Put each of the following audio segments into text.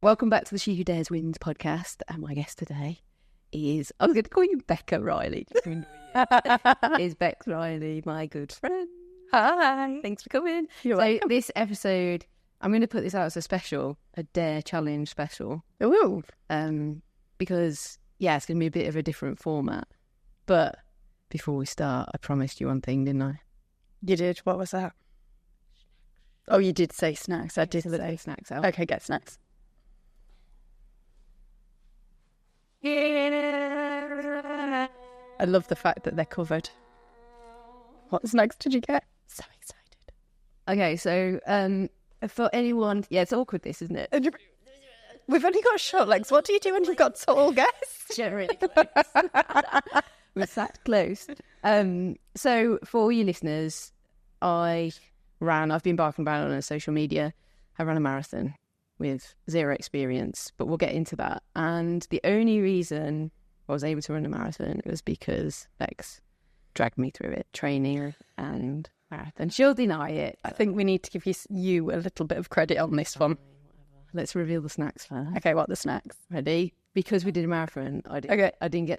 Welcome back to the She Who Dares Wins podcast. And my guest today is, I was going to call you Becca Riley. Is Bex Riley, my good friend. Hi. Thanks for coming. You're welcome. This episode, I'm going to put this out as a special, a Dare Challenge special. Ooh. Because, yeah, it's going to be a bit of a different format. But before we start, I promised you one thing, didn't I? You did? What was that? Oh, you did say snacks. I did say snacks out. Okay, get snacks. I love the fact that they're covered. What snacks did you get? So excited. Okay, so for anyone, yeah, it's awkward this, isn't it? We've only got short legs. What do you do when you've got tall guests? Generally close. We're sat close. So for all you listeners, I've been barking about it on social media. I ran a marathon with zero experience, but we'll get into that. And the only reason I was able to run a marathon was because Bex dragged me through it, training and marathon. She'll deny it. I think we need to give you a little bit of credit on this one. Let's reveal the snacks first. Okay, what are the snacks? Ready? Because we did a marathon, I didn't get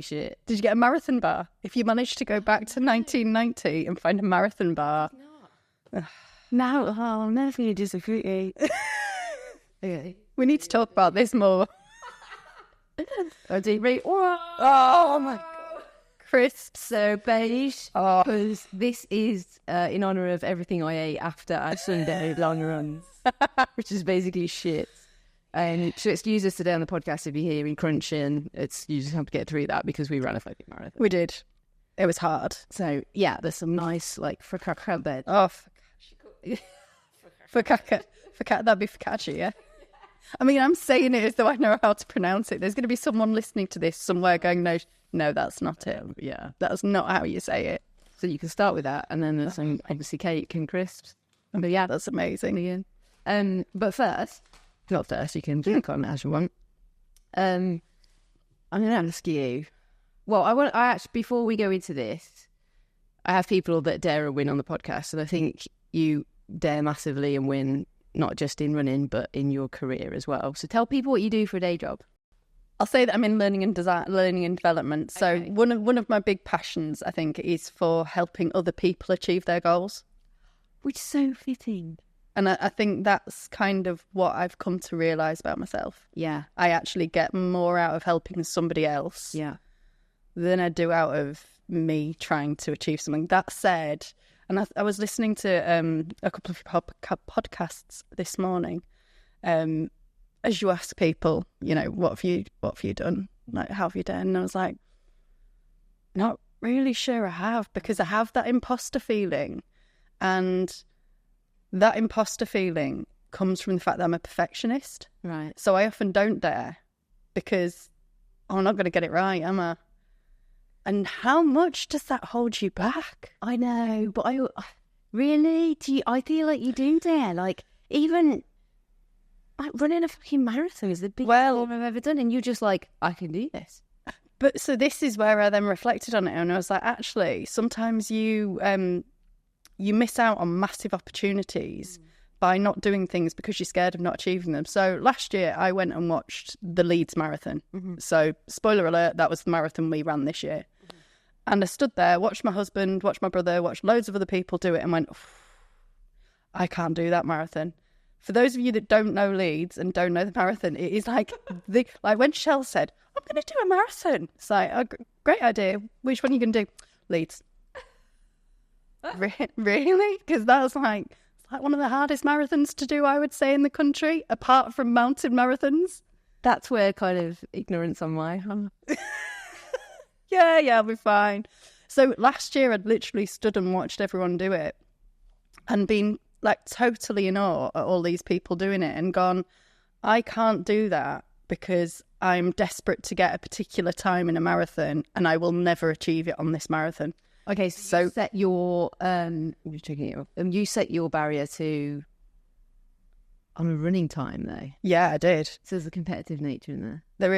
shit. Did you get a marathon bar? If you managed to go back to 1990 and find a marathon bar. No, I'm never going to disagree. Okay. We need to talk about this more. Oh my God. Crisps. So beige, because this is in honour of everything I ate after our Sunday long runs, which is basically shit. And so excuse us today on the podcast if you're hearing crunching. You just have to get through that because we ran a fucking marathon. We did. It was hard. So yeah, there's some nice fricaca bed. Oh, focaccia. That'd be focaccia, yeah? I mean, I'm saying it as though I know how to pronounce it. There's going to be someone listening to this somewhere going, no, that's not it. Yeah. That's not how you say it. So you can start with that, and then there's some, obviously, cake and crisps. But yeah, that's amazing. But you can drink on it as you want. I'm going to ask you, before we go into this, I have people that dare a win on the podcast, and I think you dare massively and win, not just in running, but in your career as well. So tell people what you do for a day job. I'll say that I'm in learning and development. So okay. one of my big passions, I think, is for helping other people achieve their goals. Which is so fitting. And I think that's kind of what I've come to realise about myself. Yeah. I actually get more out of helping somebody else than I do out of me trying to achieve something. That said, and I was listening to a couple of podcasts this morning. As you ask people, what have you done? Like, how have you done? And I was like, not really sure I have, because I have that imposter feeling. And that imposter feeling comes from the fact that I'm a perfectionist. Right. So I often don't dare because I'm not going to get it right, am I? And how much does that hold you back? I know, but I feel like you do dare. Like, even running a fucking marathon is the biggest thing I've ever done, and you're just like, I can do this. But so this is where I then reflected on it, and I was like, actually, sometimes you miss out on massive opportunities by not doing things because you're scared of not achieving them. So last year I went and watched the Leeds Marathon. Mm-hmm. So spoiler alert, that was the marathon we ran this year. Mm-hmm. And I stood there, watched my husband, watched my brother, watched loads of other people do it, and went, I can't do that marathon. For those of you that don't know Leeds and don't know the marathon, it is like when Shell said, I'm going to do a marathon. It's like, oh, great idea. Which one are you going to do? Leeds. Really? Because that's like one of the hardest marathons to do, I would say, in the country, apart from mountain marathons. That's where kind of ignorance on my Yeah, I'll be fine. So last year I'd literally stood and watched everyone do it and been like totally in awe at all these people doing it and gone, I can't do that because I'm desperate to get a particular time in a marathon and I will never achieve it on this marathon. Okay, so you set your you set your barrier to on a running time though. Yeah, I did. So there's a competitive nature in there. There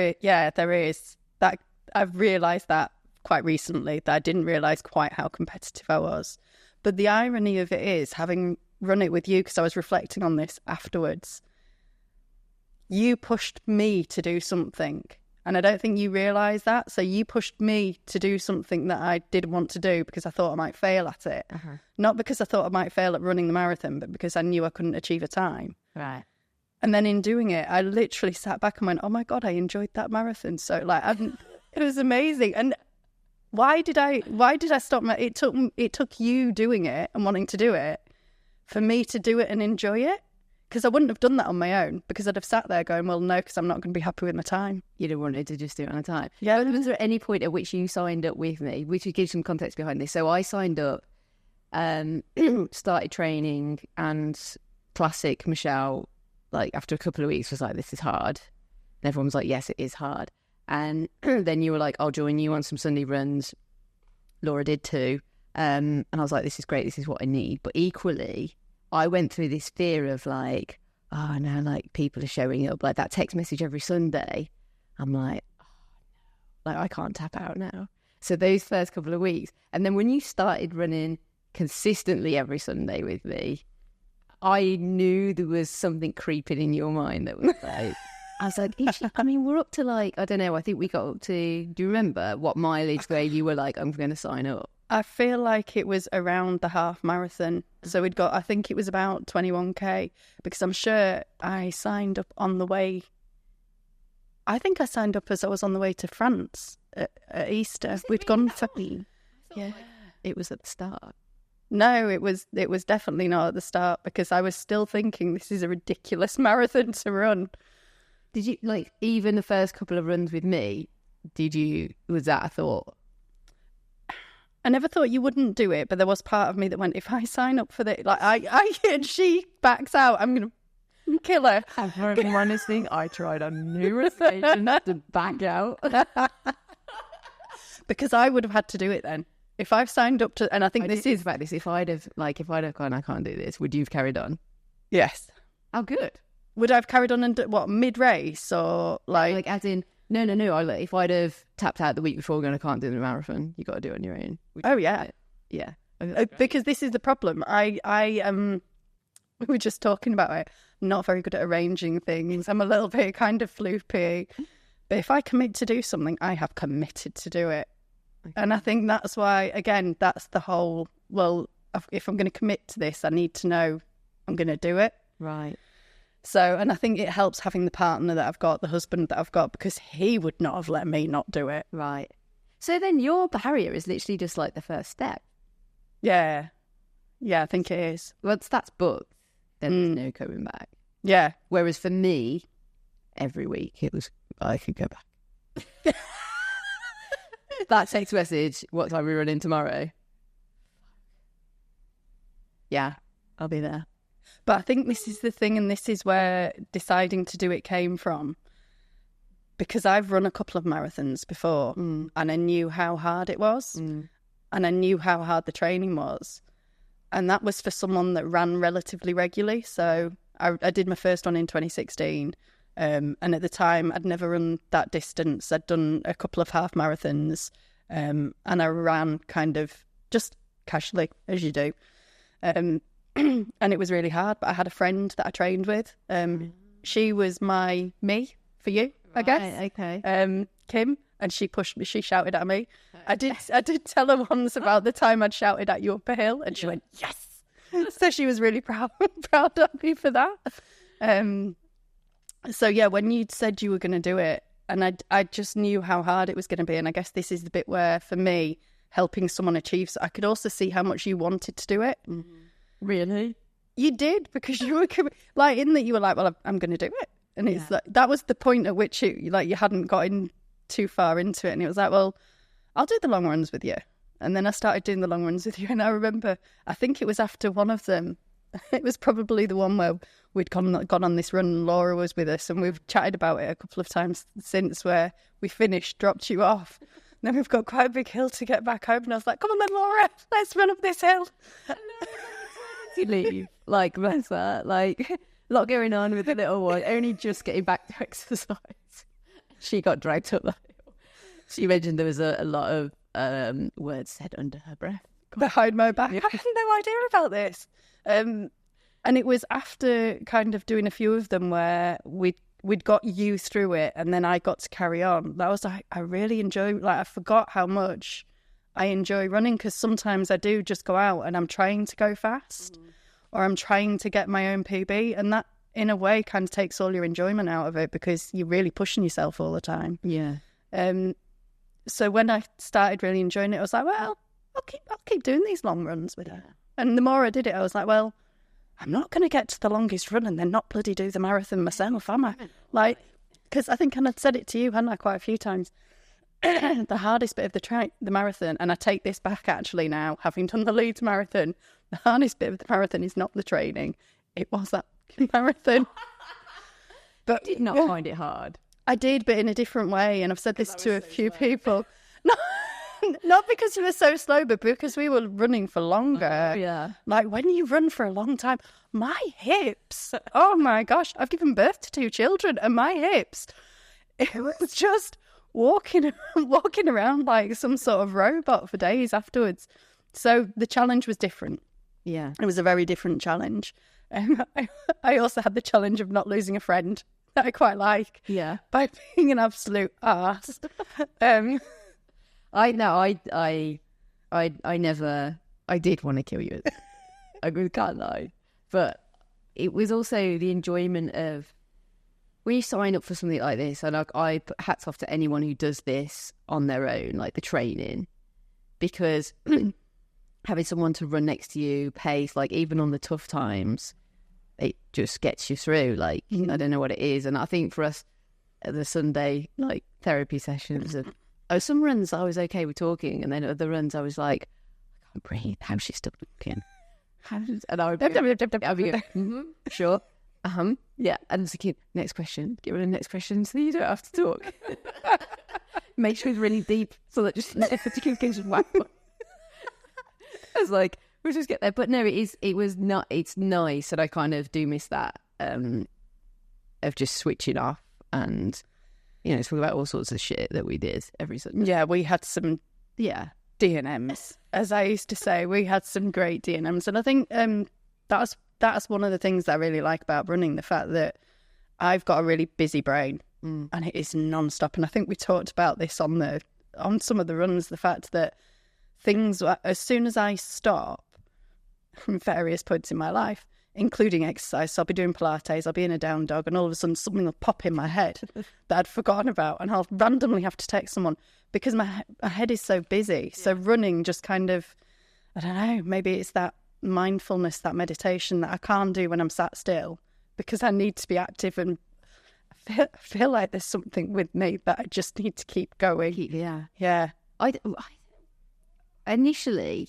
is. That I've realised that quite recently, that I didn't realise quite how competitive I was. But the irony of it is, having run it with you, because I was reflecting on this afterwards, you pushed me to do something. And I don't think you realise that. So you pushed me to do something that I didn't want to do because I thought I might fail at it. Not because I thought I might fail at running the marathon, but because I knew I couldn't achieve a time. Right. And then in doing it, I literally sat back and went, oh my God, I enjoyed that marathon. So like, it was amazing. And why did I stop? It took you doing it and wanting to do it for me to do it and enjoy it. Because I wouldn't have done that on my own, because I'd have sat there going, well, no, because I'm not going to be happy with my time. You'd have wanted to just do it on a time. Yeah. But was there any point at which you signed up with me, which would give some context behind this? So I signed up, started training, and classic Michelle, like after a couple of weeks, was like, this is hard. And everyone was like, yes, it is hard. And then you were like, I'll join you on some Sunday runs. Laura did too. And I was like, this is great. This is what I need. But equally, I went through this fear of like, oh, now like people are showing up, like that text message every Sunday. I'm like, oh, no, like I can't tap out now. So those first couple of weeks. And then when you started running consistently every Sunday with me, I knew there was something creeping in your mind that was like, I was like, we're up to like, I don't know, I think we got up to, do you remember what mileage where you were like, I'm going to sign up? I feel like it was around the half marathon. So we'd got, I think it was about 21k, because I'm sure I signed up on the way. I think I signed up as I was on the way to France at Easter. We'd gone for, yeah, it was at the start. No, it was definitely not at the start, because I was still thinking this is a ridiculous marathon to run. Did you, like, even the first couple of runs with me, was that a thought? I never thought you wouldn't do it, but there was part of me that went, if I sign up for this, like and she backs out, I'm going to kill her. For honest thing, I tried on numerous occasions to back out. Because I would have had to do it then. If I've signed up to, and I think this is about this, if I'd have gone, I can't do this, would you have carried on? Yes. Oh, good. Would I have carried on and what, mid-race or like as in, no. If I'd have tapped out the week before going, I can't do the marathon, you got to do it on your own. Oh, yeah. Yeah. Because this is the problem. We were just talking about it. I'm not very good at arranging things. I'm a little bit kind of floopy. But if I commit to do something, I have committed to do it. Okay. And I think that's why, again, that's the whole, well, if I'm going to commit to this, I need to know I'm going to do it. Right. So, and I think it helps having the partner that I've got, the husband that I've got, because he would not have let me not do it. Right. So then your barrier is literally just like the first step. Yeah. Yeah, I think it is. Once that's booked, then there's no coming back. Yeah. Whereas for me, every week it was, I could go back. That text message, what time are we running tomorrow? Yeah, I'll be there. But I think this is the thing, and this is where deciding to do it came from. Because I've run a couple of marathons before, and I knew how hard it was, and I knew how hard the training was. And that was for someone that ran relatively regularly. So I did my first one in 2016, and at the time I'd never run that distance. I'd done a couple of half marathons, and I ran kind of just casually, as you do. And it was really hard, but I had a friend that I trained with. She was me for you, I guess. Okay. Kim, and she pushed me. She shouted at me. I did tell her once about the time I'd shouted at you up a hill, and she went, yes. So she was really proud of me for that. So yeah, when you said you were going to do it, and I just knew how hard it was going to be, and I guess this is the bit where, for me, helping someone achieve, so I could also see how much you wanted to do it. Mm-hmm. Really? You did, because you were like, in that you were like, well, I'm going to do it. And it's like, that was the point at which you hadn't gotten too far into it. And it was like, well, I'll do the long runs with you. And then I started doing the long runs with you. And I remember, I think it was after one of them, it was probably the one where we'd gone on this run and Laura was with us. And we've chatted about it a couple of times since, where we finished, dropped you off. And then we've got quite a big hill to get back home. And I was like, come on then, Laura, let's run up this hill. Leave. Like, bless her. Like, a lot going on with the little one. Only just getting back to exercise. She got dragged up the hill. She mentioned there was a lot of words said under her breath. Behind my back. I had no idea about this. And it was after kind of doing a few of them where we'd got you through it, and then I got to carry on. That was like, I really enjoy, like, I forgot how much I enjoy running, because sometimes I do just go out and I'm trying to go fast or I'm trying to get my own PB, and that in a way kind of takes all your enjoyment out of it, because you're really pushing yourself all the time. Yeah. So when I started really enjoying it, I was like, well, I'll keep doing these long runs with her. And the more I did it, I was like, well, I'm not going to get to the longest run and then not bloody do the marathon myself, am I? Like, because I think, and I'd said it to you, hadn't I, quite a few times, the hardest bit of the marathon, and I take this back actually now, having done the Leeds Marathon, the hardest bit of the marathon is not the training. It was that marathon. But I did not find it hard. I did, but in a different way. And I've said this to a few people. No, not because you were so slow, but because we were running for longer. Yeah. Like, when you run for a long time, my hips, oh my gosh, I've given birth to 2 children, and my hips, it was just walking around like some sort of robot for days afterwards. So the challenge was different. Yeah. It was a very different challenge. I also had the challenge of not losing a friend that I quite like. Yeah. By being an absolute arse. I did want to kill you. I can't lie. But it was also the enjoyment of, when you sign up for something like this, and I put hats off to anyone who does this on their own, like the training, because having someone to run next to you, pace, like even on the tough times, it just gets you through. Like, I don't know what it is. And I think for us, the Sunday, like, therapy sessions of, some runs I was okay with talking, and then other runs I was like, I can't breathe. How's she still talking? And I would be sure. Yeah. And it's like, next question. Give her the next question so you don't have to talk. Make sure it's really deep so that just particular case of whack. I was like, we'll just get there. But no, it's nice that I kind of do miss that of just switching off and, you know, talk about all sorts of shit that we did every Sunday. Yeah, we had some DNMs, as I used to say. We had some great DNMs. And I think that's one of the things that I really like about running, the fact that I've got a really busy brain and it is non-stop. And I think we talked about this on some of the runs, the fact that things, as soon as I stop from various points in my life, including exercise, so I'll be doing Pilates, I'll be in a down dog, and all of a sudden something will pop in my head that I'd forgotten about, and I'll randomly have to text someone because my head is so busy. So running just kind of, I don't know, maybe it's that mindfulness, that meditation that I can't do when I'm sat still, because I need to be active, and I feel like there's something with me that I just need to keep going. Yeah. Initially,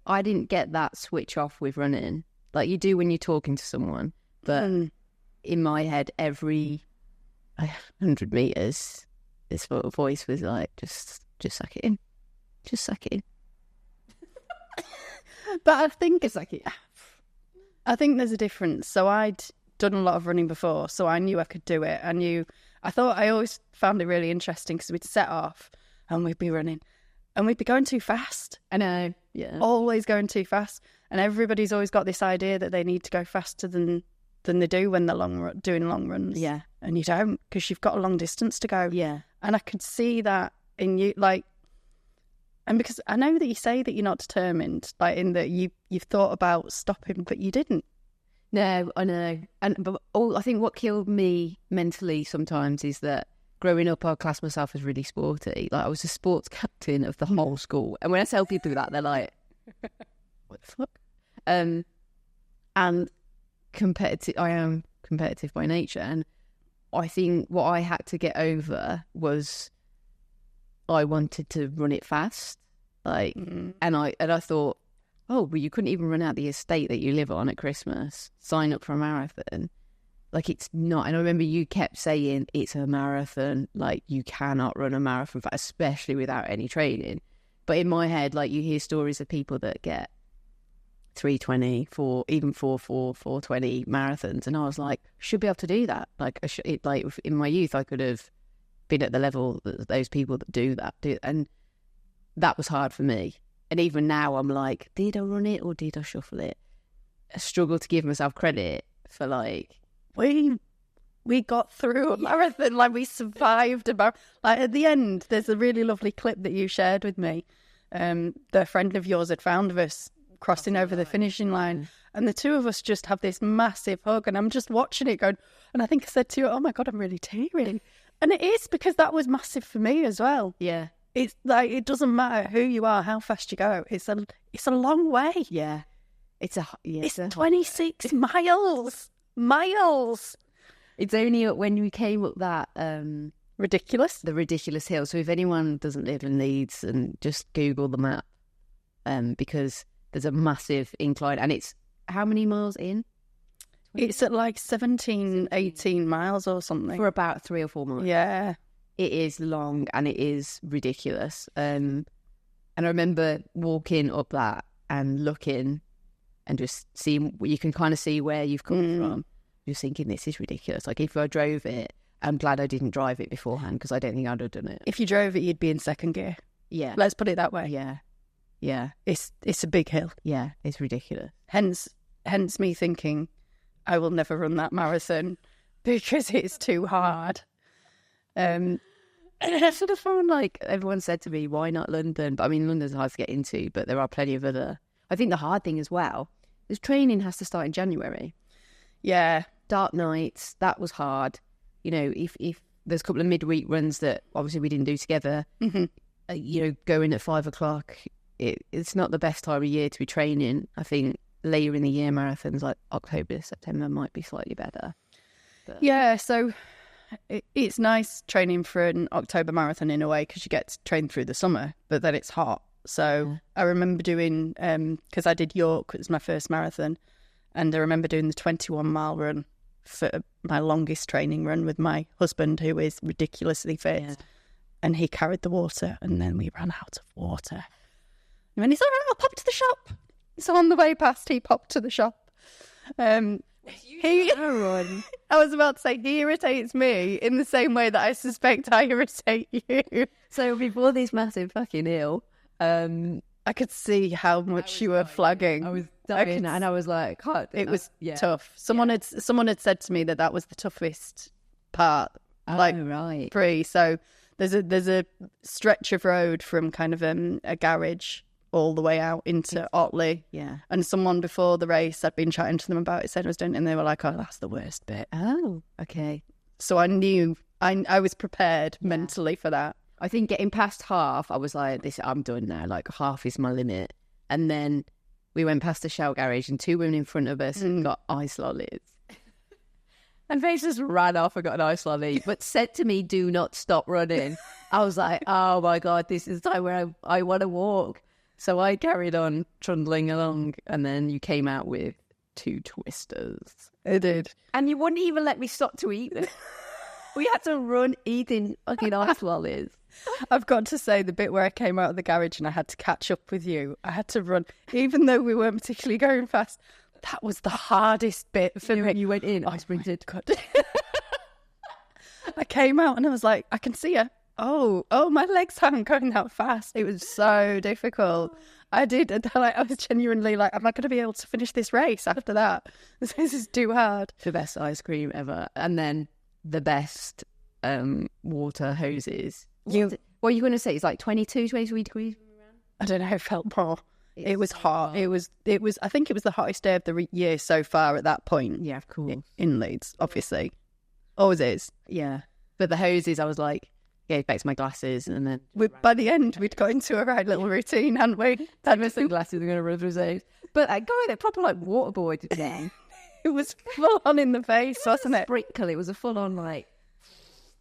I didn't get that switch off with running like you do when you're talking to someone. But in my head, every 100 meters, this little voice was like, just suck it in. Just suck it in. But I think it's like, I think there's a difference. So I'd done a lot of running before, so I knew I could do it. I always found it really interesting because we'd set off and we'd be running and we'd be going too fast. I know, yeah. Always going too fast. And everybody's always got this idea that they need to go faster than they do when they're doing long runs. Yeah. And you don't, because you've got a long distance to go. Yeah. And I could see that in you, like, and because I know that you say that you're not determined, like in that you've thought about stopping, but you didn't. No, I know. But I think what killed me mentally sometimes is that growing up, I classed myself as really sporty. Like, I was a sports captain of the whole school. And when I tell people that, they're like, what the fuck? And competitive, I am competitive by nature. And I think what I had to get over was I wanted to run it fast. Like, and I thought, oh, well, you couldn't even run out the estate that you live on at Christmas. Sign up for a marathon. Like, it's not. And I remember you kept saying it's a marathon. Like, you cannot run a marathon, especially without any training. But in my head, like, you hear stories of people that get 3:20, even 4:20 marathons, and I was like, should be able to do that. Like, like in my youth, I could have been at the level that those people that do that do, and that was hard for me. And even now, I'm like, did I run it or did I shuffle it? I struggle to give myself credit for, like, we got through a marathon, like we survived a marathon. Like at the end, there's a really lovely clip that you shared with me. The friend of yours had found of us crossing over the finishing line, and the two of us just have this massive hug, and I'm just watching it going, and I think I said to you, oh my God, I'm really tearing. And it is, because that was massive for me as well. Yeah. It's like, it doesn't matter who you are, how fast you go. It's a long way. Yeah. It's 26 miles. Miles. It's only when we came up that the ridiculous hill. So if anyone doesn't live in Leeds, and just Google the map, because there's a massive incline, and it's how many miles in? It's at like 17, 18 miles or something. For about 3 or 4 miles. Yeah. It is long and it is ridiculous. And I remember walking up that and looking and just seeing, you can kind of see where you've come from. Just thinking, this is ridiculous. Like, if I drove it, I'm glad I didn't drive it beforehand, because I don't think I'd have done it. If you drove it, you'd be in second gear. Yeah. Let's put it that way. Yeah. Yeah. It's a big hill. Yeah. It's ridiculous. Hence me thinking, I will never run that marathon because it's too hard. And I sort of found, Like, everyone said to me, why not London? But I mean, London's hard to get into, but there are plenty of other. I think the hard thing as well is training has to start in January. Yeah. Dark nights, that was hard. You know, if there's a couple of midweek runs that obviously we didn't do together, going at 5 o'clock, it's not the best time of year to be training. I think later in the year marathons like October, September might be slightly better. But... Yeah, so it's nice training for an October marathon in a way, because you get to train through the summer, but then it's hot. So I remember doing, because I did York, it was my first marathon, and I remember doing the 21-mile run for my longest training run with my husband, who is ridiculously fit. Yeah. And he carried the water, and then we ran out of water. And he's like, oh, I'll pop to the shop. So on the way past, he popped to the shop. I was about to say, he irritates me in the same way that I suspect I irritate you. So before this massive fucking hill, I could see how much you were flagging. I was dying, and I was like, God, it was tough. Someone had said to me that was the toughest part. Right. Free. So there's a stretch of road from kind of a garage all the way out into Otley. Yeah. And someone before the race, I'd been chatting to them about it, said I was doing it, and they were like, oh, that's the worst bit. Oh, okay. So I knew, I was prepared mentally for that. I think getting past half, I was like, I'm done now. Like, half is my limit. And then we went past the Shell garage, and 2 women in front of us got ice lollies. And they just ran off and got an ice lolly, but said to me, do not stop running. I was like, oh my God, this is the time where I want to walk. So I carried on trundling along, and then you came out with 2 twisters. I did. And you wouldn't even let me stop to eat them. We had to run eating fucking ice lollies. I've got to say, the bit where I came out of the garage and I had to catch up with you, I had to run, even though we weren't particularly going fast. That was the hardest bit for me. You went in, I sprinted. I came out and I was like, I can see her. Oh, my legs aren't going that fast. It was so difficult. I was genuinely like, am I going to be able to finish this race after that? This is too hard. The best ice cream ever. And then the best water hoses. What are you going to say? It's like 22, 23 degrees? I don't know. It felt more. It was hot. It was. I think it was the hottest day of the year so far at that point. Yeah, of course. In Leeds, obviously. Always is. Yeah. But the hoses, I was like, gave back to my glasses, and then by the end, we'd got into a right little routine, hadn't we? The glasses were going to run through those. But they're proper like waterboard then. It was full on in the face, wasn't it? Sprinkle. It was a full on like.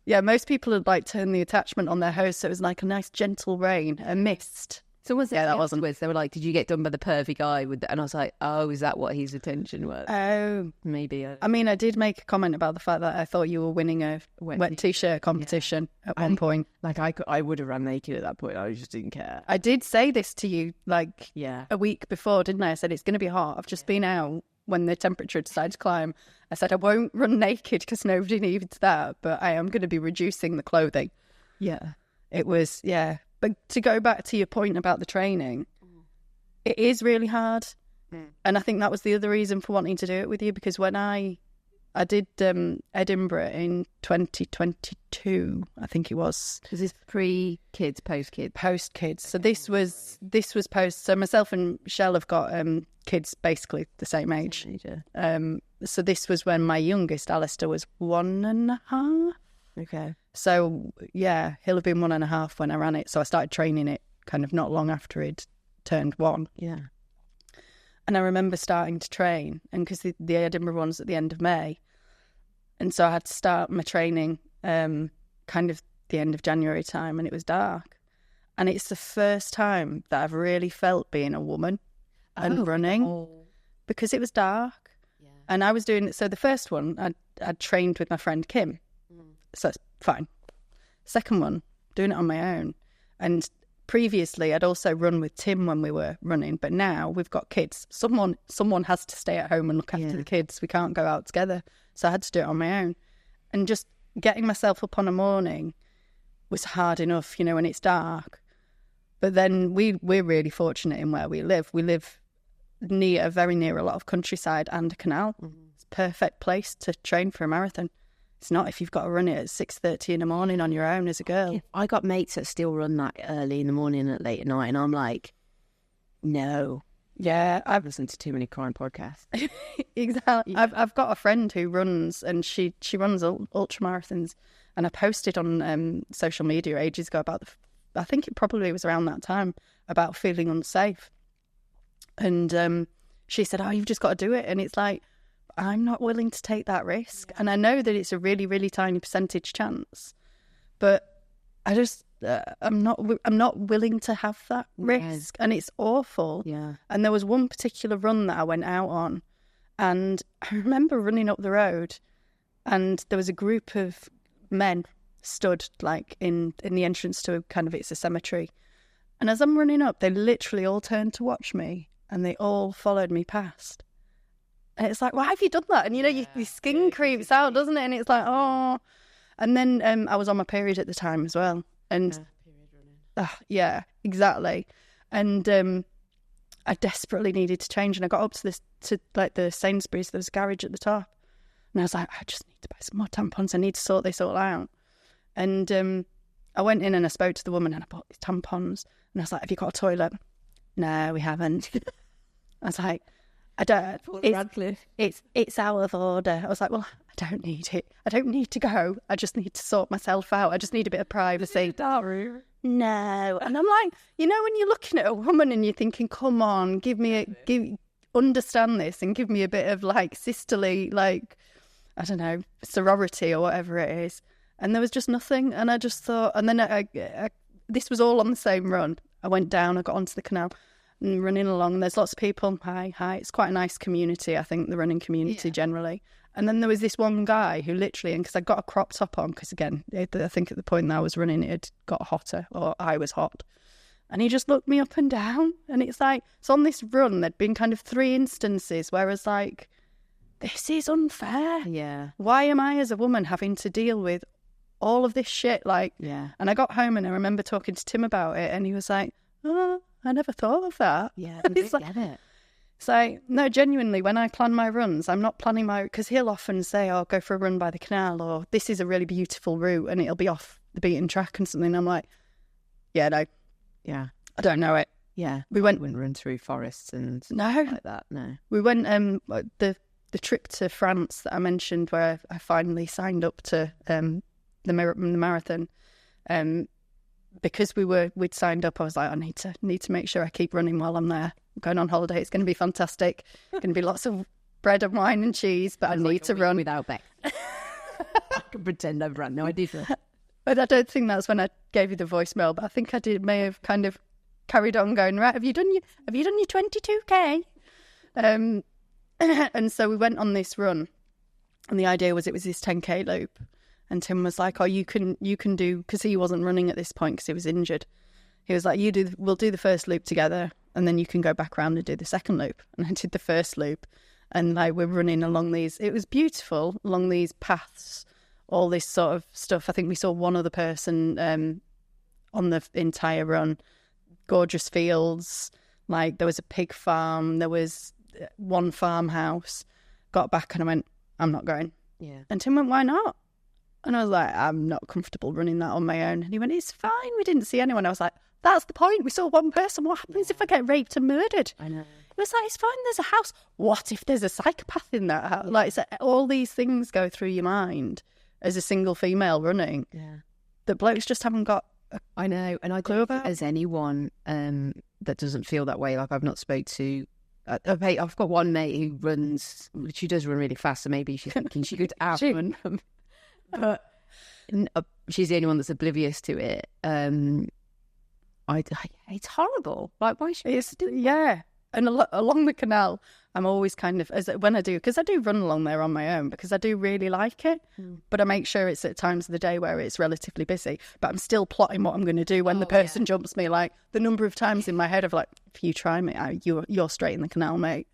Yeah, most people had like turned the attachment on their hose, so it was like a nice gentle rain, a mist. Someone said that wasn't. They were like, "Did you get done by the pervy guy with that?" And I was like, "Oh, is that what his attention was?" Oh, maybe. I mean, I did make a comment about the fact that I thought you were winning a wet t-shirt competition at one point. Like I would have run naked at that point. I just didn't care. I did say this to you like a week before, didn't I? I said it's going to be hot. I've just been out when the temperature decided to climb. I said I won't run naked because nobody needs that, but I am going to be reducing the clothing. Yeah, it was But to go back to your point about the training, it is really hard. And I think that was the other reason for wanting to do it with you, because when I I did Edinburgh in 2022, I think it was. Was this pre-kids, post-kids? Post-kids. So this was post. So myself and Shell have got kids basically the same age. So this was when my youngest, Alistair, was 1.5. Okay. So, yeah, he'll have been 1.5 when I ran it. So I started training it kind of not long after he'd turned 1. Yeah. And I remember starting to train, and because the Edinburgh one's at the end of May, and so I had to start my training kind of the end of January time, and it was dark. And it's the first time that I've really felt being a woman and running because it was dark. Yeah. And I was doing it. So the first one, I'd trained with my friend Kim. So that's fine. Second one, doing it on my own. And previously, I'd also run with Tim when we were running, but now we've got kids. Someone has to stay at home and look after the kids. We can't go out together. So I had to do it on my own. And just getting myself up on a morning was hard enough, you know, when it's dark. But then we're really fortunate in where we live. We live very near a lot of countryside and a canal. It's a perfect place to train for a marathon. It's not if you've got to run it at 6:30 in the morning on your own as a girl. I got mates that still run that early in the morning and late at night, and I'm like, no. Yeah, I've listened to too many crime podcasts. Exactly. Yeah. I've got a friend who runs, and she runs ultra marathons, and I posted on social media ages ago about I think it probably was around that time, about feeling unsafe. And she said, "Oh, you've just got to do it," and it's like, I'm not willing to take that risk. And I know that it's a really, really tiny percentage chance, but I just, I'm not willing to have that risk. And it's awful. Yeah. And there was one particular run that I went out on, and I remember running up the road, and there was a group of men stood like in the entrance to it's a cemetery. And as I'm running up, they literally all turned to watch me, and they all followed me past. And it's like, why have you done that? And, you know, your skin creeps out, doesn't it? And it's like, oh. And then I was on my period at the time as well. And, period running. Yeah, exactly. And I desperately needed to change. And I got up to the Sainsbury's. There was a garage at the top. And I was like, I just need to buy some more tampons. I need to sort this all out. And I went in and I spoke to the woman, and I bought these tampons. And I was like, have you got a toilet? No, we haven't. I was like, I don't. It's out of order. I was like, well, I don't need it. I don't need to go. I just need to sort myself out. I just need a bit of privacy. Dark room. No. And I'm like, you know, when you're looking at a woman and you're thinking, come on, understand this and give me a bit of like sisterly, like, I don't know, sorority or whatever it is. And there was just nothing. And I just thought, and then I this was all on the same run. I went down, I got onto the canal. And running along, and there's lots of people. Hi. It's quite a nice community, I think, the running community generally. And then there was this one guy who literally, and because I got a crop top on, because again, I think at the point that I was running, it had got hotter, or I was hot. And he just looked me up and down. And it's like, so on this run, there'd been kind of 3 instances where I was like, this is unfair. Yeah. Why am I as a woman having to deal with all of this shit? Like, yeah. And I got home and I remember talking to Tim about it, and he was like, oh, I never thought of that. Yeah, it's like, get it. So, no, genuinely, when I plan my runs, I'm not planning because he'll often say, oh, go for a run by the canal, or this is a really beautiful route, and it'll be off the beaten track and something. I'm like, yeah, no. Yeah. I don't know it. Yeah. We wouldn't run through forests and like that, no. We went, the trip to France that I mentioned, where I finally signed up to the marathon, because we'd signed up, I was like, I need to make sure I keep running while I'm there. I'm going on holiday. It's going to be fantastic. Going to be lots of bread and wine and cheese, but I need to run without Bex. I can pretend I've run. No, I didn't. But I don't think that's when I gave you the voicemail. But I think may have kind of carried on going, right, have you done your 22K? And so we went on this run, and the idea was it was this 10K loop. And Tim was like, oh, you can do, because he wasn't running at this point because he was injured. He was like, we'll do the first loop together, and then you can go back around and do the second loop. And I did the first loop, and like we're running along these, it was beautiful, along these paths, all this sort of stuff. I think we saw one other person on the entire run. Gorgeous fields, like there was a pig farm, there was one farmhouse. Got back and I went, I'm not going. Yeah. And Tim went, why not? And I was like, I'm not comfortable running that on my own. And he went, it's fine. We didn't see anyone. I was like, that's the point. We saw one person. What happens if I get raped and murdered? I know. It was like, it's fine. There's a house. What if there's a psychopath in that house? Like, it's all these things go through your mind as a single female running. Yeah. That blokes just haven't got. I know. And I clue don't about. think there's anyone that doesn't feel that way. Like, I've not spoke to. I've got one mate who runs. She does run really fast, so maybe she's thinking she could outrun them. But she's the only one that's oblivious to it. It's horrible. Like, why should It's, yeah. And along the canal, I'm always kind of, when I do, because I do run along there on my own, because I do really like it, but I make sure it's at times of the day where it's relatively busy, but I'm still plotting what I'm going to do when the person jumps me. Like, the number of times in my head of like, if you try me, you're straight in the canal, mate.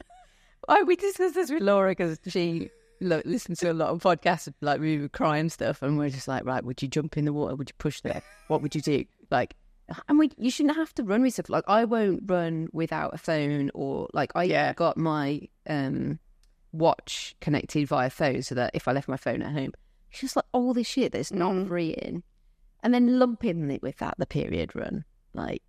We discussed this with Laura because she listens to a lot of podcasts, like we would cry and stuff, and we're just like, right, would you jump in the water? Would you push there? What would you do? Like, and you shouldn't have to run with stuff. Like, I won't run without a phone, or like I got my watch connected via phone so that if I left my phone at home, it's just like all this shit that's not freeing, and then lumping it with the period run. Like,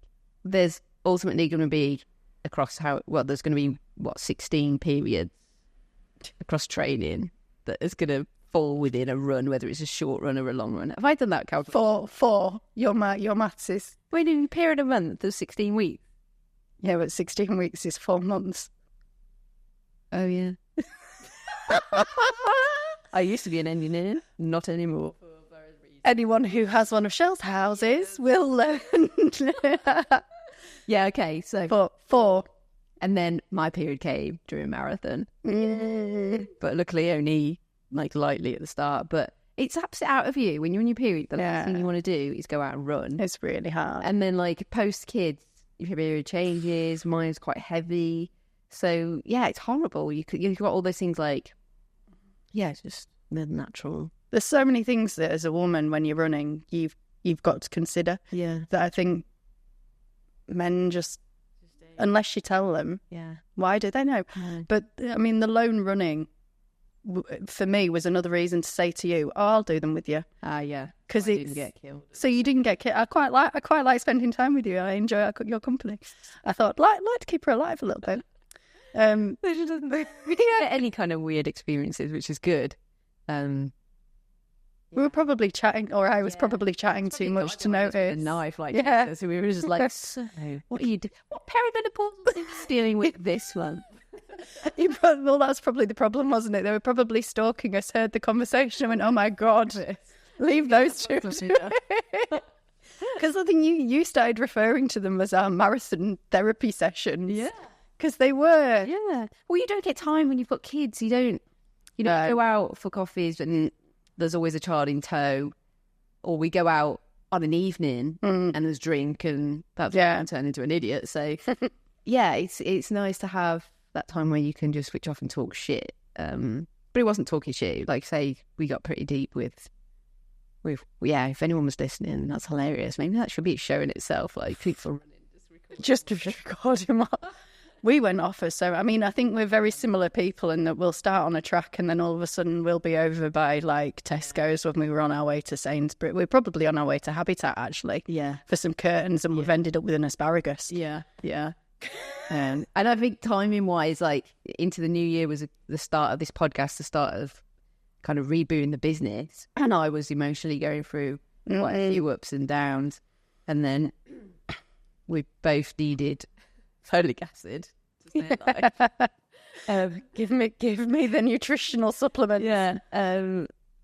there's ultimately going to be there's going to be 16 periods across training that is going to fall within a run, whether it's a short run or a long run. Have I done that calculation? Four. Your maths is... Wait, in a period of a month, there's 16 weeks. Yeah, but 16 weeks is 4 months. Oh, yeah. I used to be an engineer, not anymore. Anyone who has one of Shell's houses will learn. Yeah, okay, so... Four. And then my period came during marathon. But luckily only, like, lightly at the start. But it zaps it out of you when you're in your period. The last thing you want to do is go out and run. It's really hard. And then, like, post-kids, your period changes. Mine's quite heavy. So, yeah, it's horrible. You've got all those things like... Yeah, it's just the natural... There's so many things that as a woman, when you're running, you've got to consider. Yeah. That I think men just... Unless you tell them, why do they know? But, I mean, the lone running, for me, was another reason to say to you, I'll do them with you. Yeah. Because I didn't get killed. So you didn't get killed. I quite like spending time with you. I enjoy your company. I thought, like to keep her alive a little bit. We didn't get any kind of weird experiences, which is good. We were probably chatting, or I was probably chatting too much to notice. A knife, like, so we were just like, so what are you doing? What perimenopause is dealing with this one? Well, that's probably the problem, wasn't it? They were probably stalking us, heard the conversation, and went, "Oh my god, leave those two." Because I think you started referring to them as our marathon therapy sessions. Yeah, because they were. Yeah. Well, you don't get time when you've got kids. You don't. Go out for coffees and there's always a child in tow, or we go out on an evening and there's drink, and that's when I turn into an idiot. So, yeah, it's nice to have that time where you can just switch off and talk shit. But it wasn't talking shit. Like, say, we got pretty deep with if anyone was listening, that's hilarious. Maybe that should be a show in itself. Like, people running, just record him up. We went off her, so I mean, I think we're very similar people in that we'll start on a track and then all of a sudden we'll be over by like Tesco's when we were on our way to Sainsbury's. We're probably on our way to Habitat actually, for some curtains, and we've ended up with an asparagus. Yeah. And I think timing wise, like into the new year was the start of this podcast, the start of kind of rebooting the business, and I was emotionally going through quite a few ups and downs, and then we both needed folic acid to stay alive. Give me the nutritional supplements.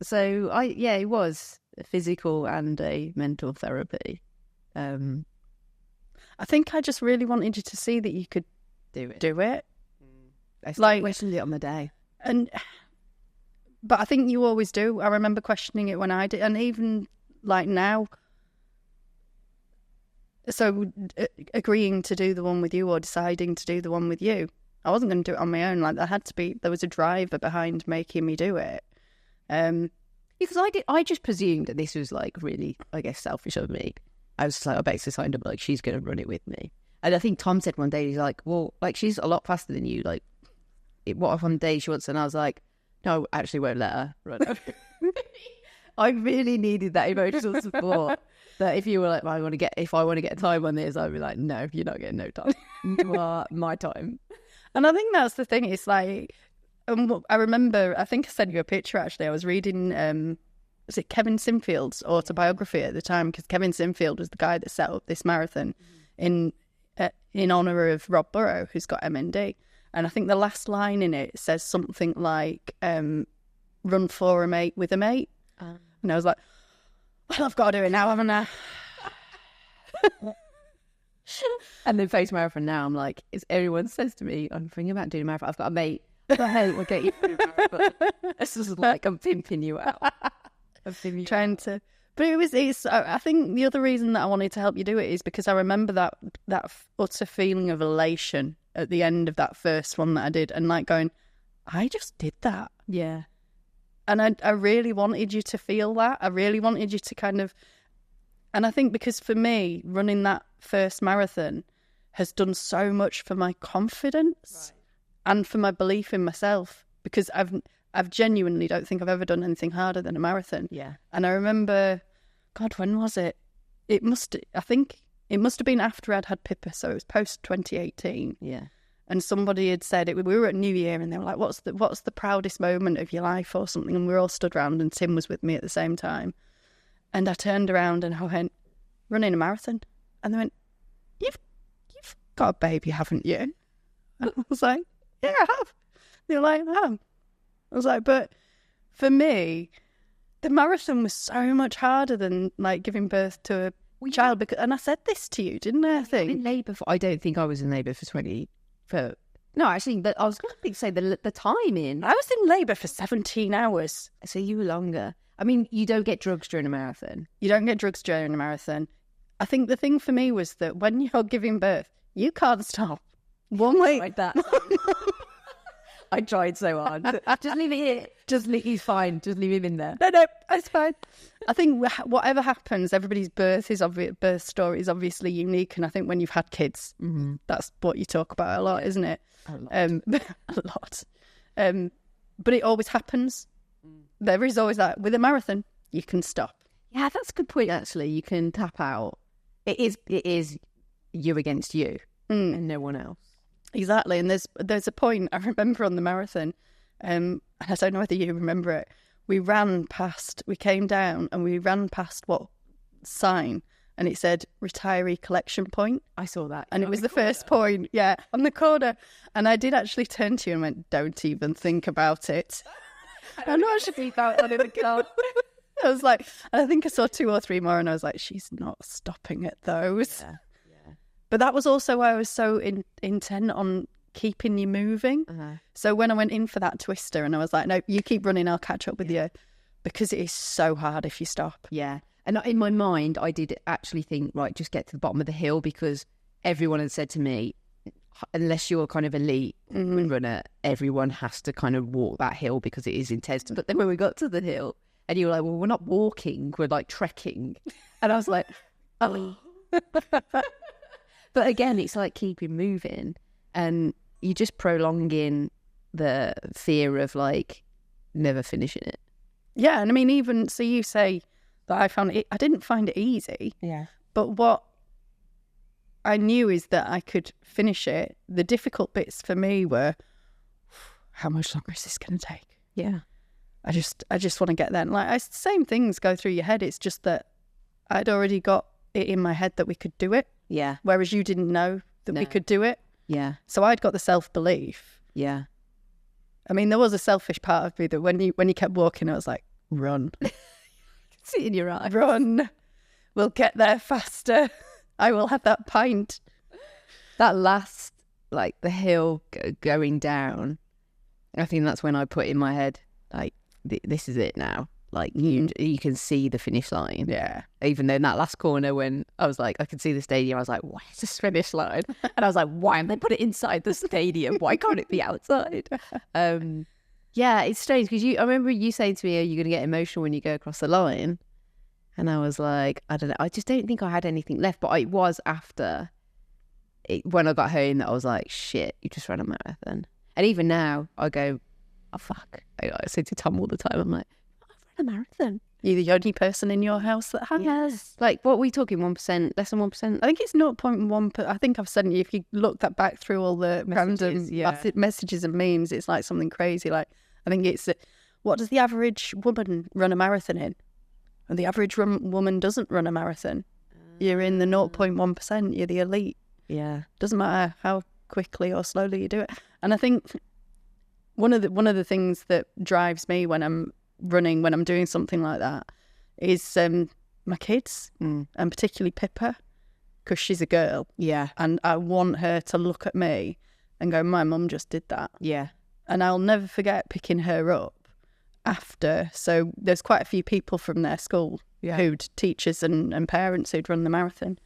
So it was a physical and a mental therapy. I think I just really wanted you to see that you could do it. I like questioned it on the day, but I think you always do. I remember questioning it when I did, and even like now. So agreeing to do the one with you or deciding to do the one with you, I wasn't going to do it on my own. Like, there was a driver behind making me do it. Because I just presumed that this was like really, I guess, selfish of me. I was just like, I bet signed up, like, she's going to run it with me. And I think Tom said one day, he's like, well, like, she's a lot faster than you. Like, what if on the day she wants, and I was like, No, I actually won't let her run. I really needed that emotional support. That if you were like, well, if I want to get a time on this, I'd be like, no, you're not getting no time. You are my time. And I think that's the thing. It's like, I remember, I think I sent you a picture actually. I was reading, was it Kevin Sinfield's autobiography at the time? Because Kevin Sinfield was the guy that set up this marathon in honour of Rob Burrow, who's got MND. And I think the last line in it says something like, run for a mate with a mate. And I was like, well, I've got to do it now, haven't I? And then face marathon now, I'm like, everyone says to me, I'm thinking about doing a marathon. I've got a mate. What the hell will get you through a marathon? This is like, I'm pimping you out. Trying to... But it's. I think the other reason that I wanted to help you do it is because I remember that utter feeling of elation at the end of that first one that I did, and like going, I just did that. Yeah. And I really wanted you to feel that. I really wanted you to kind of... And I think because for me, running that first marathon has done so much for my confidence and for my belief in myself, because I've genuinely don't think I've ever done anything harder than a marathon. Yeah. And I remember, God, when was it? I think it must have been after I'd had Pippa, so it was post 2018. Yeah. And somebody had said it. We were at New Year, and they were like, "What's the proudest moment of your life, or something?" And we were all stood around, and Tim was with me at the same time. And I turned around and I went, "Running a marathon," and they went, "You've got a baby, haven't you?" And I was like, "Yeah, I have." They were like, "Oh." I was like, "But for me, the marathon was so much harder than like giving birth to a child." Because, and I said this to you, didn't I? I think in labour. I don't think I was in labour for 20. No, actually, I was going to say the timing. I was in labour for 17 hours. So you were longer. I mean, you don't get drugs during a marathon. You don't get drugs during a marathon. I think the thing for me was that when you're giving birth, you can't stop. 1 week. Like that. I tried so hard. Just leave it here. He's fine. Just leave him in there. No, it's fine. I think whatever happens, everybody's birth story is obviously unique. And I think when you've had kids, that's what you talk about a lot, isn't it? A lot. But it always happens. There is always that. With a marathon, you can stop. Yeah, that's a good point, actually. You can tap out. It is you against you and no one else. Exactly. And there's a point I remember on the marathon, and I don't know whether you remember it. We came down and we ran past what sign, and it said retiree collection point. I saw that. And it was the first point, on the corner. And I did actually turn to you and went, "Don't even think about it." I know I should be out on the car. I was like, I think I saw 2 or 3 more, and I was like, she's not stopping at those. Yeah. But that was also why I was so intent on keeping you moving. So when I went in for that twister, and I was like, "No, you keep running, I'll catch up with you," because it is so hard if you stop. Yeah. And in my mind, I did actually think, right, just get to the bottom of the hill, because everyone had said to me, unless you're kind of elite runner, everyone has to kind of walk that hill because it is intense. But then when we got to the hill, and you were like, "Well, we're not walking, we're like trekking." And I was like, "Oh." But again, it's like keeping moving, and you're just prolonging the fear of like never finishing it. Yeah, and I mean, even so, you say that I didn't find it easy. Yeah. But what I knew is that I could finish it. The difficult bits for me were, how much longer is this going to take? Yeah. I just want to get there. And like, same things go through your head. It's just that I'd already got it in my head that we could do it. Yeah. Whereas you didn't know that we could do it. Yeah. So I'd got the self-belief. Yeah. I mean, there was a selfish part of me that when you kept walking, I was like, "Run." See it in your eye. "Run. We'll get there faster. I will have that pint." That last, like the hill going down, I think that's when I put in my head, like, this is it now. Like, you can see the finish line. Yeah. Even though in that last corner, when I was like, I could see the stadium, I was like, where's this finish line? And I was like, why haven't they put it inside the stadium? Why can't it be outside? Yeah, it's strange because I remember you saying to me, "Are you going to get emotional when you go across the line?" And I was like, I don't know. I just don't think I had anything left. But it was after when I got home that I was like, shit, you just ran a marathon. And even now, I go, oh, fuck. I say to Tom all the time, I'm like, I've run a marathon. You're the only person in your house that has. Yes. Like, what are we talking, 1%? Less than 1%? I think it's 0.1. I think I've said, if you look that back through all the random messages and memes, it's like something crazy. Like, I think it's, what does the average woman run a marathon in? And the average woman doesn't run a marathon. You're in the 0.1%. You're the elite. Yeah. Doesn't matter how quickly or slowly you do it. And I think one of the things that drives me when I'm running, when I'm doing something like that, is my kids, and particularly Pippa, because she's a girl. Yeah. And I want her to look at me and go, my mum just did that. Yeah. And I'll never forget picking her up after. So there's quite a few people from their school, teachers and parents who'd run the marathon.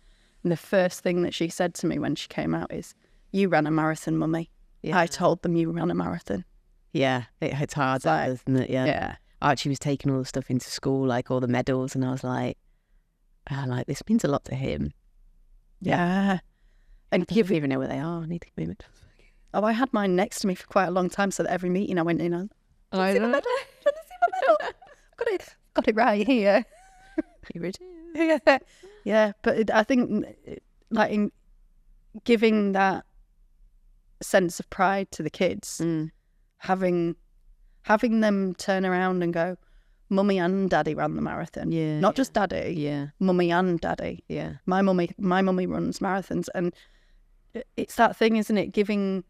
And the first thing that she said to me when she came out is, you ran a marathon, mummy. Yeah. I told them you ran a marathon. Yeah, it's hard, isn't it? Yeah. Archie was taking all the stuff into school, like all the medals, and I was like, this means a lot to him. Yeah. And you don't even know where they are. I need to give him it. Oh, I had mine next to me for quite a long time, so that every meeting I went in, I see my medal? Got it right here. Here it is. Yeah, but I think, like, in giving that sense of pride to the kids, having them turn around and go, mummy and daddy ran the marathon. Yeah. Not just daddy. Yeah. Mummy and daddy. Yeah. My mummy runs marathons. And it's that thing, isn't it? Giving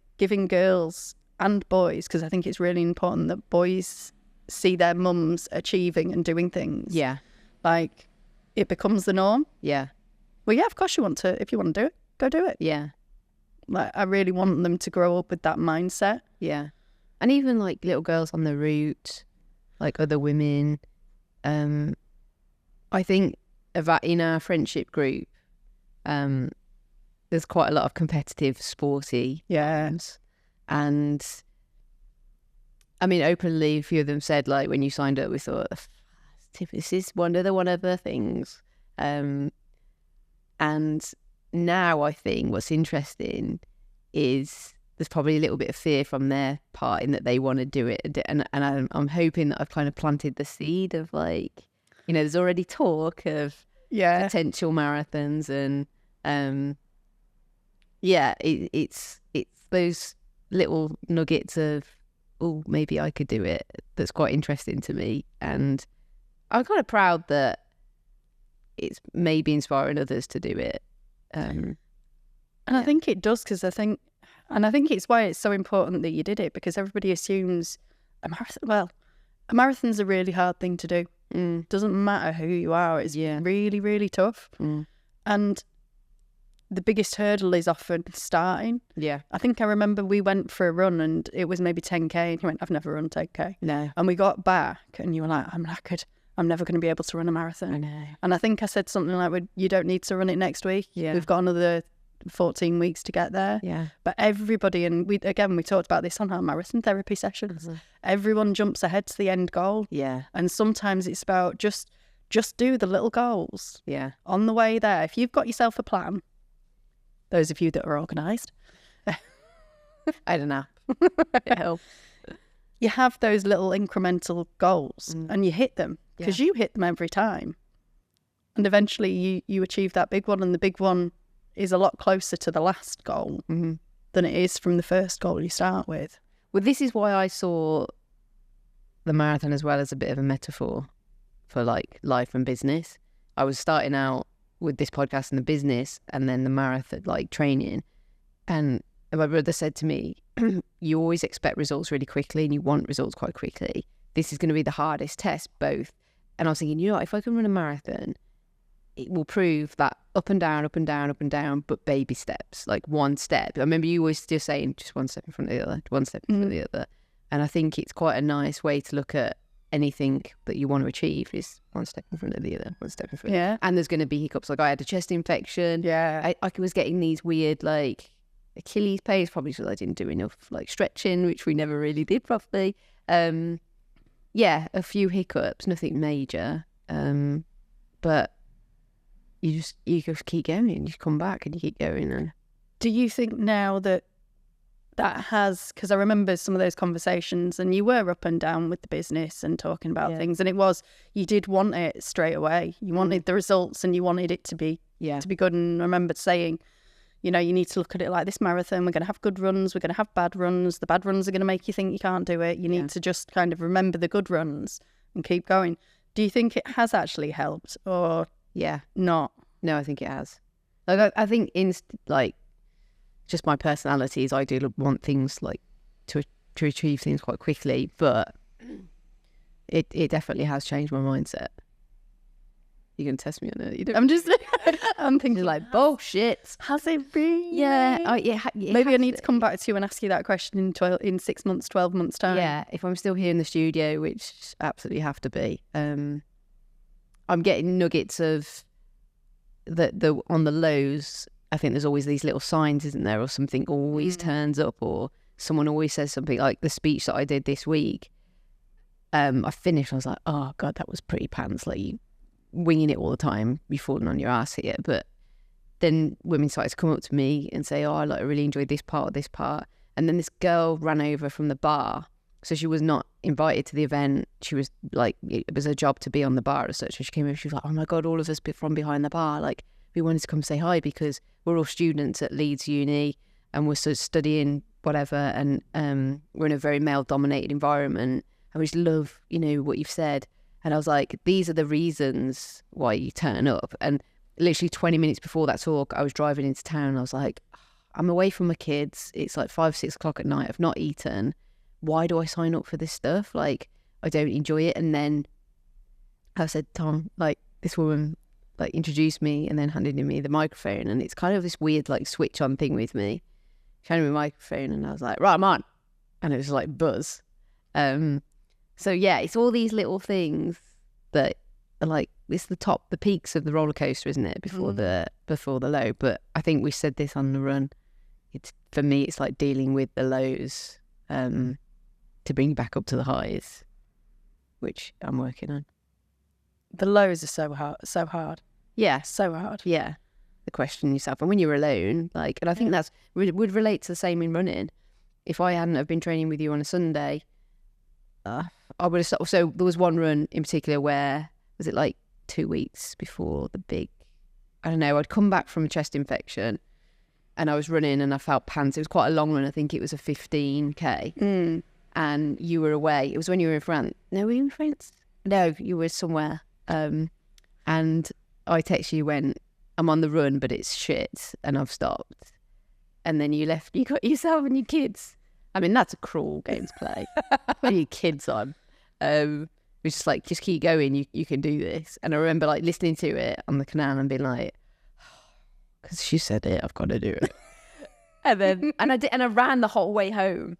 girls and boys, because I think it's really important that boys see their mums achieving and doing things. Yeah. Like, it becomes the norm. Yeah. Well, yeah, of course you want to. If you want to do it, go do it. Yeah. Like, I really want them to grow up with that mindset. Yeah. And even like little girls on the route, like other women. I think that in our friendship group, there's quite a lot of competitive, sporty. Yes. And I mean, openly, a few of them said, like, when you signed up, we thought, this is one of the things. And now I think what's interesting is there's probably a little bit of fear from their part in that they want to do it. And I'm hoping that I've kind of planted the seed of, like, there's already talk of potential marathons. And it's those little nuggets of, oh, maybe I could do it, that's quite interesting to me. And I'm kind of proud that it's maybe inspiring others to do it. And I think it does, because I think it's why it's so important that you did it, because everybody assumes a marathon's a really hard thing to do. Doesn't matter who you are, it's really, really tough. And the biggest hurdle is often starting. Yeah. I think I remember we went for a run and it was maybe 10k, and you went, I've never run 10k. No. And we got back and you were like, I'm knackered. I'm never going to be able to run a marathon. I know. And I think I said something like, you don't need to run it next week. Yeah. We've got another 14 weeks to get there. Yeah. But everybody, and we talked about this on our marathon therapy sessions, everyone jumps ahead to the end goal. Yeah. And sometimes it's about just do the little goals. Yeah. On the way there, if you've got yourself a plan, those of you that are organised, I don't know. It helps. You have those little incremental goals and you hit them, because you hit them every time. And eventually you achieve that big one, and the big one is a lot closer to the last goal than it is from the first goal you start with. Well, this is why I saw the marathon as well as a bit of a metaphor for, like, life and business. I was starting out with this podcast and the business, and then the marathon, like, training. And my brother said to me, you always expect results really quickly and you want results quite quickly. This is going to be the hardest test, both. And I was thinking, if I can run a marathon, it will prove that up and down, up and down, up and down, but baby steps, like one step. I remember you always just saying just one step in front of the other, one step in front of the other. And I think it's quite a nice way to look at anything that you want to achieve, is one step in front of the other, one step in front. Yeah. And there's going to be hiccups. Like, I had a chest infection. Yeah. I was getting these weird, like, Achilles pains, probably because I didn't do enough, like, stretching, which we never really did properly. A few hiccups, nothing major. But you just keep going, and you come back and you keep going. And do you think now that that has, because I remember some of those conversations, and you were up and down with the business and talking about things, and it was, you did want it straight away. You wanted the results, and you wanted it to be good. And I remember saying, you know, you need to look at it like this marathon. We're going to have good runs. We're going to have bad runs. The bad runs are going to make you think you can't do it. You need to just kind of remember the good runs and keep going. Do you think it has actually helped, or not? No, I think it has. Like, I think just my personality is I do want things like to achieve things quite quickly, but it definitely has changed my mindset. You're going to test me on it. I'm thinking like, bullshit. Has it really? Yeah. Maybe I need to come back to you and ask you that question in 6 months, 12 months time. Yeah, if I'm still here in the studio, which absolutely have to be. I'm getting nuggets of the on the lows. I think there's always these little signs, isn't there? Or something always turns up, or someone always says something, like the speech that I did this week. I finished, I was like, oh God, that was pretty pants. Like, you winging it all the time, you're falling on your ass here. But then women started to come up to me and say, oh, I really enjoyed this part. And then this girl ran over from the bar. So she was not invited to the event. She was like, it was her job to be on the bar as such. So she came over, she was like, oh my God, all of us from behind the bar, like, we wanted to come say hi because we're all students at Leeds Uni and we're sort of studying whatever, and we're in a very male-dominated environment, and we just love, you know, what you've said. And I was like, these are the reasons why you turn up. And literally 20 minutes before that talk, I was driving into town. I was like, I'm away from my kids. It's like 5, 6 o'clock at night. I've not eaten. Why do I sign up for this stuff? Like, I don't enjoy it. And then I said, Tom, like, this woman like introduced me and then handed me the microphone. And it's kind of this weird like switch on thing with me. She handed me the microphone and I was like, right, I'm on. And it was like buzz. So yeah, it's all these little things that are like, it's the peaks of the roller coaster, isn't it? Before the low. But I think we said this on the run. For me, it's like dealing with the lows to bring you back up to the highs, which I'm working on. The lows are so hard. Yeah, so hard. Yeah, the question yourself, and when you're alone, like, and I think that's would relate to the same in running. If I hadn't have been training with you on a Sunday, I would have stopped. So there was one run in particular where, was it like 2 weeks before the big, I don't know, I'd come back from a chest infection and I was running and I felt pants. It was quite a long run. I think it was a 15k. And you were away. It was when you were in France. No, were you in France? No, you were somewhere. And I texted you, went, I'm on the run, but it's shit and I've stopped. And then you left, you got yourself and your kids. I mean, that's a cruel game to play. Put your kids on. It was just like, just keep going. You can do this. And I remember like listening to it on the canal and being like, because she said it, I've got to do it. and I ran the whole way home.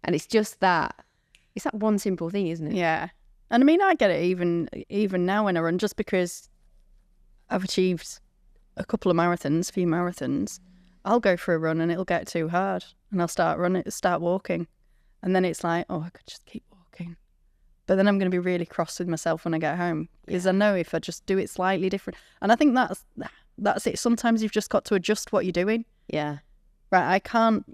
And it's just that. It's that one simple thing, isn't it? Yeah. And I mean, I get it even now when I run, just because I've achieved a few marathons. I'll go for a run and it'll get too hard and I'll start walking. And then it's like, oh, I could just keep walking. But then I'm going to be really cross with myself when I get home, because I know if I just do it slightly different. And I think that's it. Sometimes you've just got to adjust what you're doing. Yeah. Right, I can't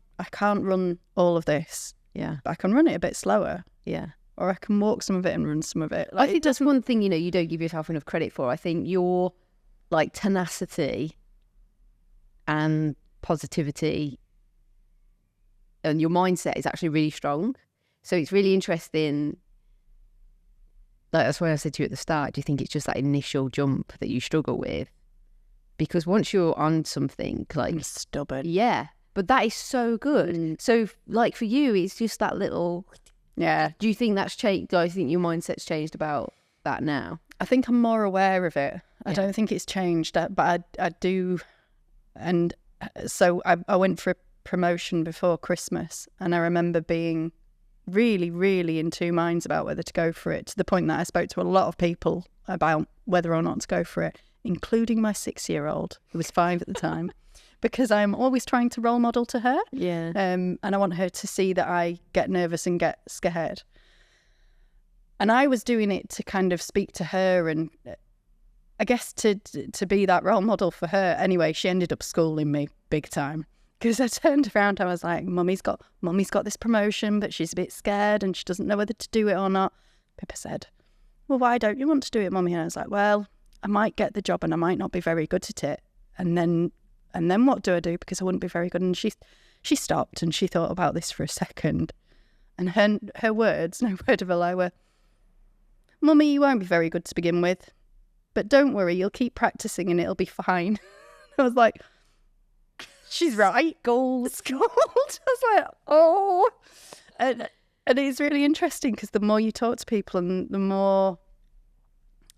run all of this. Yeah. But I can run it a bit slower. Yeah. Or I can walk some of it and run some of it. Like, I think that's one thing, you don't give yourself enough credit for. I think your like tenacity and positivity and your mindset is actually really strong. So it's really interesting. Like, that's why I said to you at the start, do you think it's just that initial jump that you struggle with? Because once you're on something, like, I'm stubborn. Yeah. But that is so good. So like for you, it's just that little. Yeah. Do you think that's changed? Do you think your mindset's changed about that now? I think I'm more aware of it. I don't think it's changed, but I do. And so I went for a promotion before Christmas, and I remember being really, really in two minds about whether to go for it, to the point that I spoke to a lot of people about whether or not to go for it, including my 6-year-old, who was 5 at the time, because I'm always trying to role model to her. Yeah. And I want her to see that I get nervous and get scared. And I was doing it to kind of speak to her and I guess to be that role model for her. Anyway, she ended up schooling me big time. Because I turned around, I was like, Mummy's got this promotion, but she's a bit scared and she doesn't know whether to do it or not. Pippa said, well, why don't you want to do it, Mummy? And I was like, well, I might get the job and I might not be very good at it. And then what do I do? Because I wouldn't be very good. And she stopped and she thought about this for a second. And her words, no word of a lie, were, Mummy, you won't be very good to begin with. But don't worry, you'll keep practicing and it'll be fine. I was like, she's right. Gold. I was like, oh. And it's really interesting because the more you talk to people and the more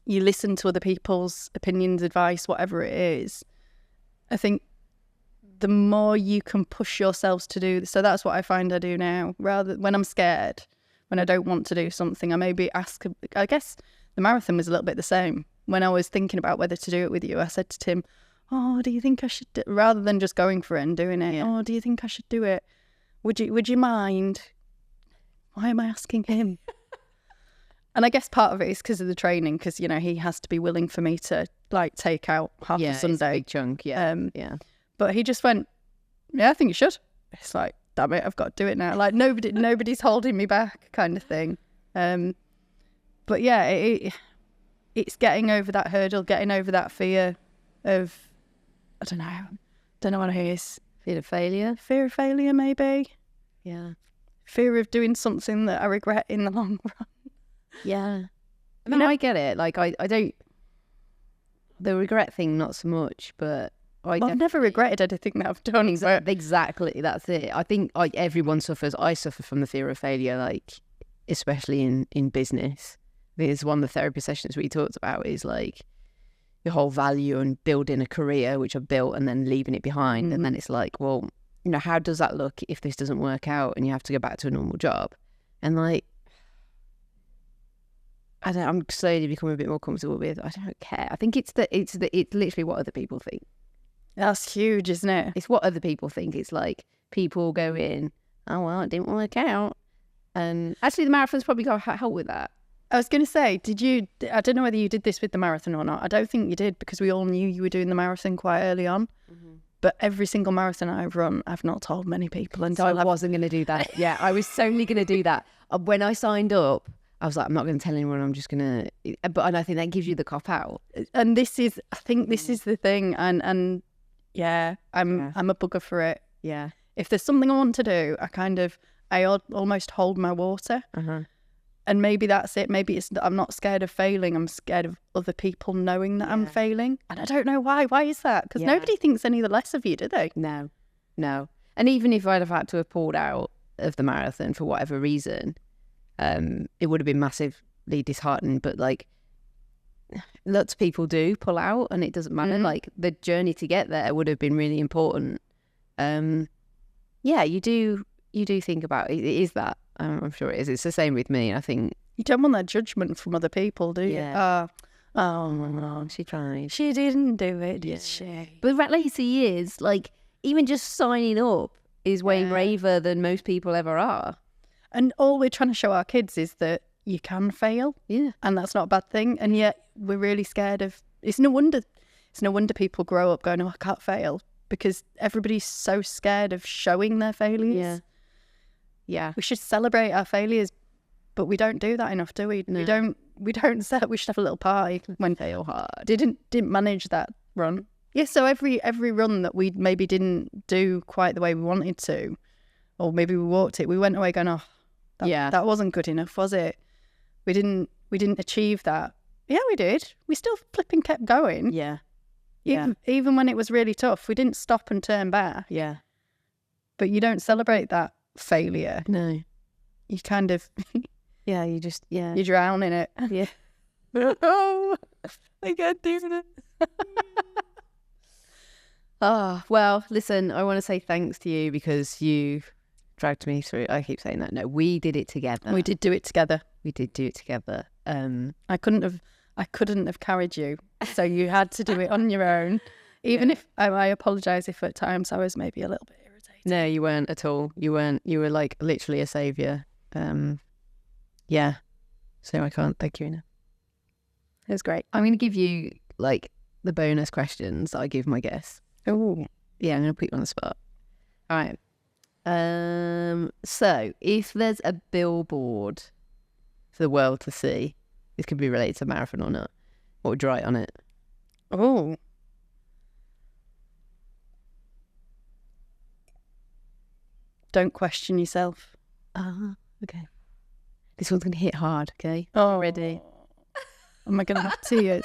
you listen to other people's opinions, advice, whatever it is, I think the more you can push yourselves to do. So that's what I find I do now. Rather, when I'm scared, when I don't want to do something, I maybe ask. I guess the marathon was a little bit the same. When I was thinking about whether to do it with you, I said to Tim, oh, do you think I should rather than just going for it and doing it? Oh, do you think I should do it? Would you mind? Why am I asking him? And I guess part of it is because of the training, because, you know, he has to be willing for me to, like, take out half a Sunday. It's a big chunk, yeah. But he just went, yeah, I think you should. It's like, damn it, I've got to do it now. Like, nobody's holding me back kind of thing. But yeah, it's getting over that hurdle, getting over that fear of, I don't know what it is. Fear of failure? Fear of failure, maybe. Yeah. Fear of doing something that I regret in the long run. Yeah. No, I get it. Like, I don't... The regret thing, not so much, but... I've never regretted anything that I've done. Exactly, that's it. I think everyone suffers. I suffer from the fear of failure, like, especially in business. I think it's one of the therapy sessions we talked about is, like, your whole value and building a career, which I've built, and then leaving it behind. Mm-hmm. And then it's like, well, you know, how does that look if this doesn't work out and you have to go back to a normal job? And, like, I'm slowly becoming a bit more comfortable with, I don't care. I think it's literally what other people think. That's huge, isn't it? It's what other people think. It's like people go in, oh, well, it didn't work out. And actually the marathon's probably got to help with that. I was going to say, I don't know whether you did this with the marathon or not. I don't think you did, because we all knew you were doing the marathon quite early on. Mm-hmm. But every single marathon I've run, I've not told many people. And so I wasn't going to do that. Yeah, I was solely going to do that. When I signed up, I was like, I'm not going to tell anyone, I'm just going to... And I think that gives you the cop out. And I think this is the thing. And yeah, I'm a bugger for it. Yeah. If there's something I want to do, I almost hold my water. Uh-huh. And maybe that's it. Maybe it's that I'm not scared of failing. I'm scared of other people knowing that I'm failing. And I don't know why. Why is that? Because nobody thinks any the less of you, do they? No. And even if I'd have had to have pulled out of the marathon for whatever reason, it would have been massively disheartening. But, like, lots of people do pull out and it doesn't matter. Mm-hmm. Like, the journey to get there would have been really important. Yeah, you do think about it. It is that. I'm sure it is. It's the same with me. I think you don't want that judgment from other people, do you? Yeah. Oh, she tried. She didn't do it, did she? But at later years, like, even just signing up is way braver than most people ever are. And all we're trying to show our kids is that you can fail. Yeah. And that's not a bad thing. And yet we're really scared of... It's no wonder people grow up going, oh, I can't fail. Because everybody's so scared of showing their failures. Yeah. We should celebrate our failures, but we don't do that enough, do we? No. We don't say we should have a little party when fail hard. Didn't manage that run. Yeah, so every run that we maybe didn't do quite the way we wanted to, or maybe we walked it, we went away going, oh, that wasn't good enough, was it? We didn't achieve that. Yeah, we did. We still flipping kept going. Yeah. Even when it was really tough, we didn't stop and turn back. Yeah. But you don't celebrate that failure. No. You kind of... you drown in it. Yeah. Oh, I can't do it. Oh, well, listen, I want to say thanks to you because you dragged me through. I keep saying that. No, we did it together. We did do it together. I couldn't have carried you, so you had to do it on your own. Even if I apologise if at times I was maybe a little bit irritated. No, you weren't at all. You weren't. You were like literally a saviour. Yeah. So I can't thank you enough. It was great. I'm going to give you like the bonus questions that I give my guests. Oh. Yeah, I'm going to put you on the spot. All right. So if there's a billboard for the world to see, this could be related to marathon or not, what would you write on it? Oh. Don't question yourself. Okay. This one's going to hit hard, okay? Oh. Ready? Am I going to have tears?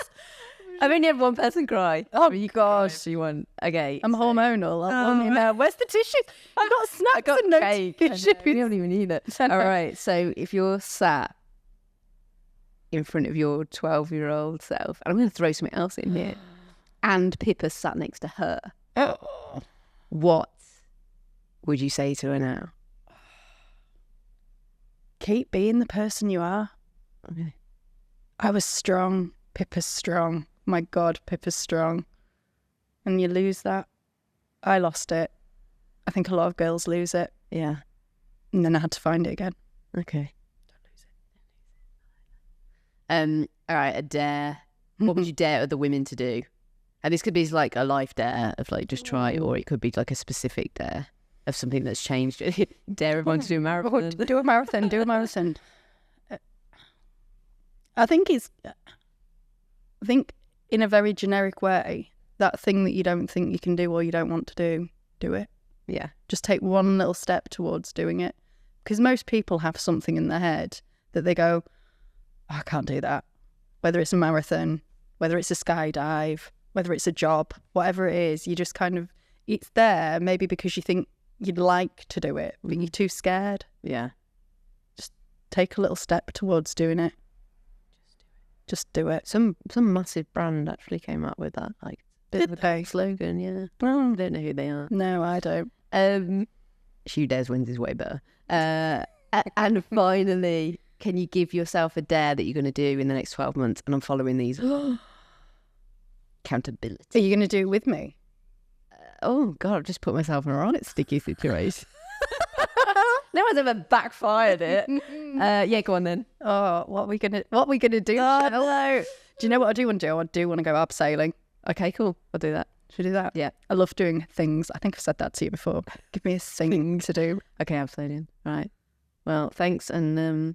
I've only had one person cry. Oh, you gosh. You want? Okay. I'm hormonal. Where's the tissues? I've got snacks and no cake. tissues. You don't even need it. All right. So if you're sat in front of your 12-year-old self, and I'm going to throw something else in here, and Pippa's sat next to her, what would you say to her now? Keep being the person you are. Okay. I was strong. Pippa's strong. My God, Pippa's strong. And you lose that. I lost it. I think a lot of girls lose it. Yeah. And then I had to find it again. Okay. Don't lose it. All right, a dare. What would you dare other women to do? And this could be like a life dare of like just try, or it could be like a specific dare of something that's changed. Dare everyone to do a marathon. Do a marathon. Do a marathon. I think in a very generic way, that thing that you don't think you can do or you don't want to do it. Yeah. Just take one little step towards doing it. Because most people have something in their head that they go, oh, I can't do that. Whether it's a marathon, whether it's a skydive, whether it's a job, whatever it is, you just kind of, it's there maybe because you think you'd like to do it, but you're too scared. Yeah. Just take a little step towards doing it. Just do it. Some massive brand actually came up with that, like bit of a slogan. Yeah, well, I don't know who they are. No, I don't. SHEWHODARESWINS is way better. And finally, can you give yourself a dare that you're going to do in the next 12 months? And I'm following these. Accountability. Are you going to do it with me? Oh God, I've just put myself in a right sticky situation. No one's ever backfired it. Yeah, go on then. Oh, what are we gonna do? Oh, no. Do you know what I do want to do? I do want to go abseiling. Okay, cool. I'll do that. Should we do that? Yeah. I love doing things. I think I've said that to you before. Give me a thing to do. Okay, abseiling. All right. Well, thanks. And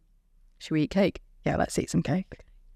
should we eat cake? Yeah, let's eat some cake.